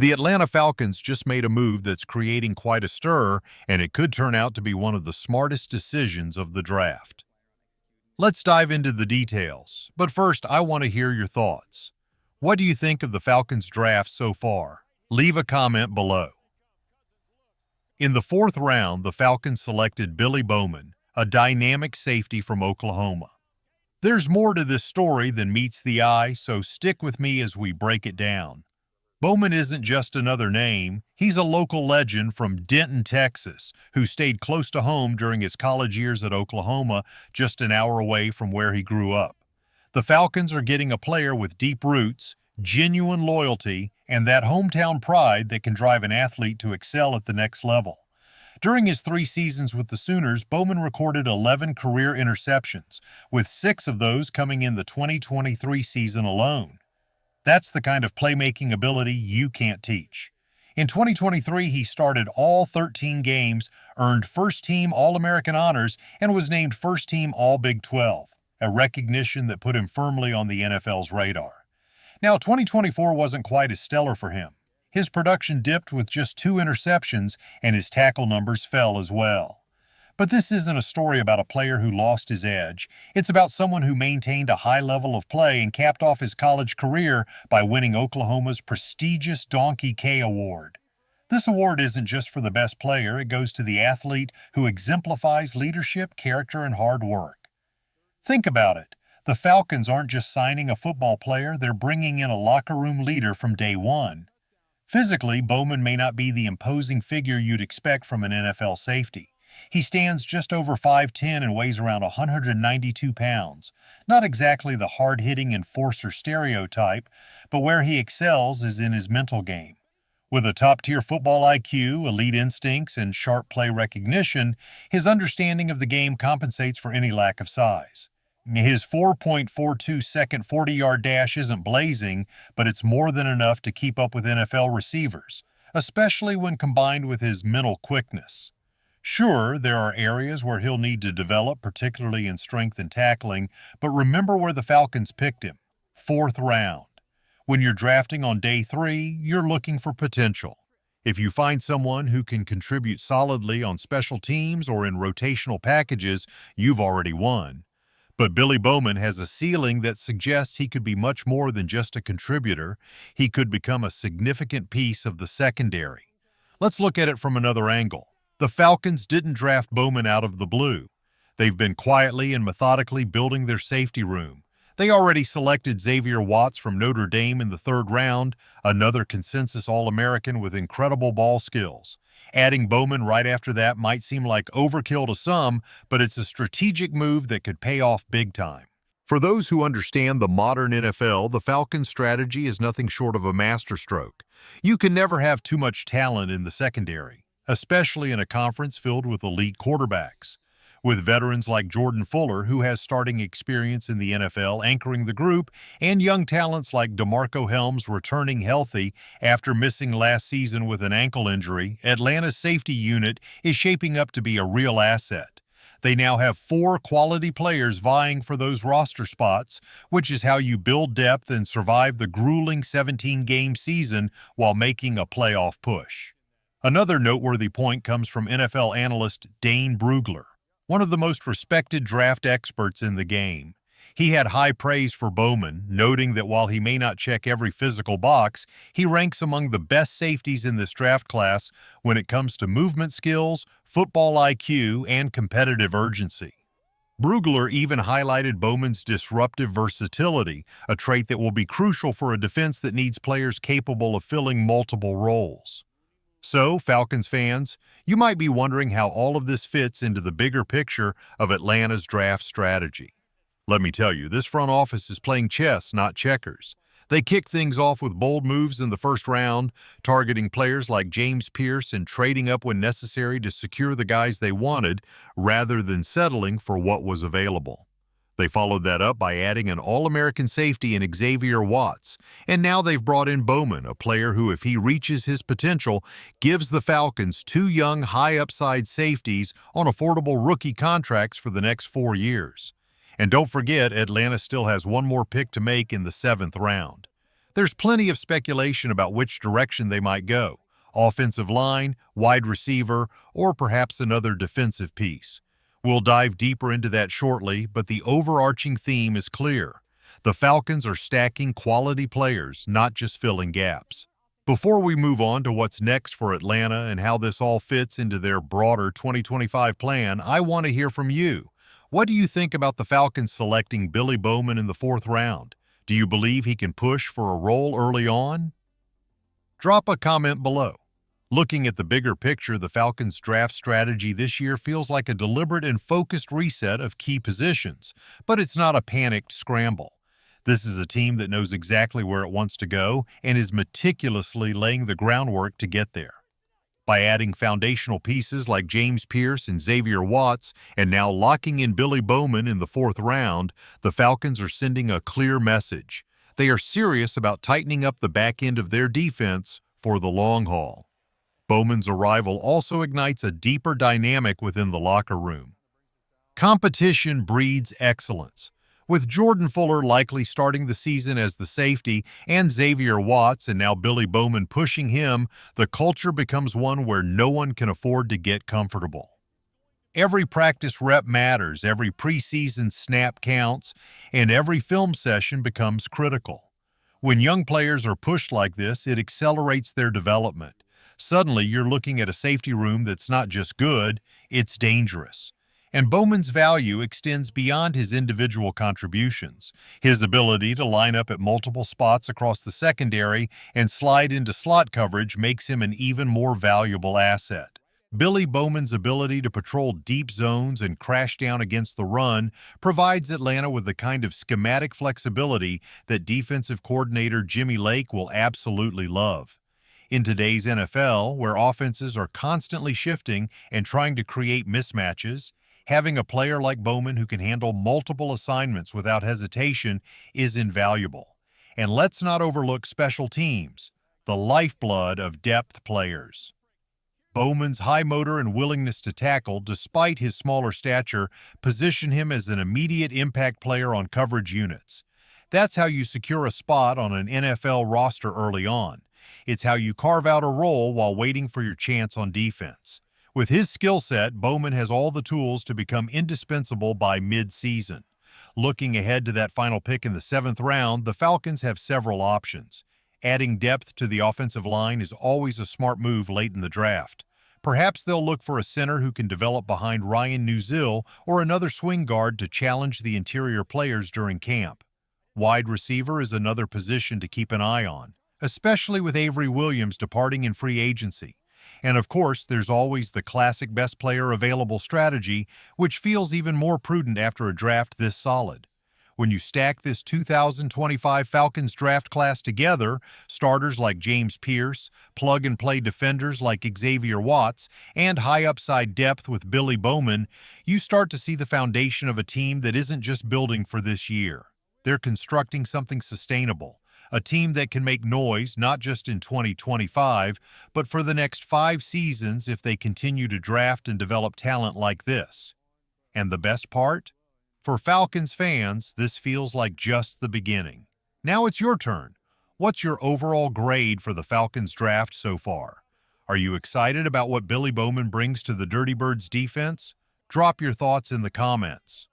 The Atlanta Falcons just made a move that's creating quite a stir, and it could turn out to be one of the smartest decisions of the draft. Let's dive into the details, but first I want to hear your thoughts. What do you think of the Falcons draft so far? Leave a comment below. In the fourth round, the Falcons selected Billy Bowman, a dynamic safety from Oklahoma. There's more to this story than meets the eye, so stick with me as we break it down. Bowman isn't just another name, he's a local legend from Denton, Texas, who stayed close to home during his college years at Oklahoma, just an hour away from where he grew up. The Falcons are getting a player with deep roots, genuine loyalty, and that hometown pride that can drive an athlete to excel at the next level. During his 3 seasons with the Sooners, Bowman recorded 11 career interceptions, with 6 of those coming in the 2023 season alone. That's the kind of playmaking ability you can't teach. In 2023, he started all 13 games, earned first-team All-American honors, and was named first-team All-Big 12, a recognition that put him firmly on the NFL's radar. Now, 2024 wasn't quite as stellar for him. His production dipped with just 2 interceptions, and his tackle numbers fell as well. But this isn't a story about a player who lost his edge. It's about someone who maintained a high level of play and capped off his college career by winning Oklahoma's prestigious Donkey K Award. This award isn't just for the best player, it goes to the athlete who exemplifies leadership, character, and hard work. Think about it. The Falcons aren't just signing a football player, they're bringing in a locker room leader from day one. Physically, Bowman may not be the imposing figure you'd expect from an NFL safety. He stands just over 5'10" and weighs around 192 pounds. Not exactly the hard-hitting enforcer stereotype, but where he excels is in his mental game. With a top-tier football IQ, elite instincts, and sharp play recognition, his understanding of the game compensates for any lack of size. His 4.42-second 40-yard dash isn't blazing, but it's more than enough to keep up with NFL receivers, especially when combined with his mental quickness. Sure, there are areas where he'll need to develop, particularly in strength and tackling, but remember where the Falcons picked him. 4th round. When you're drafting on day 3, you're looking for potential. If you find someone who can contribute solidly on special teams or in rotational packages, you've already won. But Billy Bowman has a ceiling that suggests he could be much more than just a contributor. He could become a significant piece of the secondary. Let's look at it from another angle. The Falcons didn't draft Bowman out of the blue. They've been quietly and methodically building their safety room. They already selected Xavier Watts from Notre Dame in the 3rd round, another consensus All-American with incredible ball skills. Adding Bowman right after that might seem like overkill to some, but it's a strategic move that could pay off big time. For those who understand the modern NFL, the Falcons' strategy is nothing short of a masterstroke. You can never have too much talent in the secondary, especially in a conference filled with elite quarterbacks. With veterans like Jordan Fuller, who has starting experience in the NFL, anchoring the group, and young talents like DeMarco Helms returning healthy after missing last season with an ankle injury, Atlanta's safety unit is shaping up to be a real asset. They now have 4 quality players vying for those roster spots, which is how you build depth and survive the grueling 17-game season while making a playoff push. Another noteworthy point comes from NFL analyst Dane Brugler, one of the most respected draft experts in the game. He had high praise for Bowman, noting that while he may not check every physical box, he ranks among the best safeties in this draft class when it comes to movement skills, football IQ, and competitive urgency. Brugler even highlighted Bowman's disruptive versatility, a trait that will be crucial for a defense that needs players capable of filling multiple roles. So, Falcons fans, you might be wondering how all of this fits into the bigger picture of Atlanta's draft strategy. Let me tell you, this front office is playing chess, not checkers. They kick things off with bold moves in the 1st round, targeting players like James Pierce and trading up when necessary to secure the guys they wanted, rather than settling for what was available. They followed that up by adding an All-American safety in Xavier Watts, and now they've brought in Bowman, a player who, if he reaches his potential, gives the Falcons 2 young, high-upside safeties on affordable rookie contracts for the next 4 years. And don't forget, Atlanta still has one more pick to make in the 7th round. There's plenty of speculation about which direction they might go: offensive line, wide receiver, or perhaps another defensive piece. We'll dive deeper into that shortly, but the overarching theme is clear. The Falcons are stacking quality players, not just filling gaps. Before we move on to what's next for Atlanta and how this all fits into their broader 2025 plan, I want to hear from you. What do you think about the Falcons selecting Billy Bowman in the fourth round? Do you believe he can push for a role early on? Drop a comment below. Looking at the bigger picture, the Falcons' draft strategy this year feels like a deliberate and focused reset of key positions, but it's not a panicked scramble. This is a team that knows exactly where it wants to go and is meticulously laying the groundwork to get there. By adding foundational pieces like James Pierce and Xavier Watts, and now locking in Billy Bowman in the fourth round, the Falcons are sending a clear message. They are serious about tightening up the back end of their defense for the long haul. Bowman's arrival also ignites a deeper dynamic within the locker room. Competition breeds excellence. With Jordan Fuller likely starting the season as the safety and Xavier Watts and now Billy Bowman pushing him, the culture becomes one where no one can afford to get comfortable. Every practice rep matters, every preseason snap counts, and every film session becomes critical. When young players are pushed like this, it accelerates their development. Suddenly, you're looking at a safety room that's not just good, it's dangerous. And Bowman's value extends beyond his individual contributions. His ability to line up at multiple spots across the secondary and slide into slot coverage makes him an even more valuable asset. Billy Bowman's ability to patrol deep zones and crash down against the run provides Atlanta with the kind of schematic flexibility that defensive coordinator Jimmy Lake will absolutely love. In today's NFL, where offenses are constantly shifting and trying to create mismatches, having a player like Bowman who can handle multiple assignments without hesitation is invaluable. And let's not overlook special teams, the lifeblood of depth players. Bowman's high motor and willingness to tackle, despite his smaller stature, position him as an immediate impact player on coverage units. That's how you secure a spot on an NFL roster early on. It's how you carve out a role while waiting for your chance on defense. With his skill set, Bowman has all the tools to become indispensable by mid-season. Looking ahead to that final pick in the seventh round, the Falcons have several options. Adding depth to the offensive line is always a smart move late in the draft. Perhaps they'll look for a center who can develop behind Ryan Neuzil or another swing guard to challenge the interior players during camp. Wide receiver is another position to keep an eye on, especially with Avery Williams departing in free agency. And of course, there's always the classic best player available strategy, which feels even more prudent after a draft this solid. When you stack this 2025 Falcons draft class together, starters like James Pierce, plug-and-play defenders like Xavier Watts, and high-upside depth with Billy Bowman, you start to see the foundation of a team that isn't just building for this year. They're constructing something sustainable. A team that can make noise not just in 2025, but for the next 5 seasons if they continue to draft and develop talent like this. And the best part? For Falcons fans, this feels like just the beginning. Now it's your turn. What's your overall grade for the Falcons draft so far? Are you excited about what Billy Bowman brings to the Dirty Birds defense? Drop your thoughts in the comments.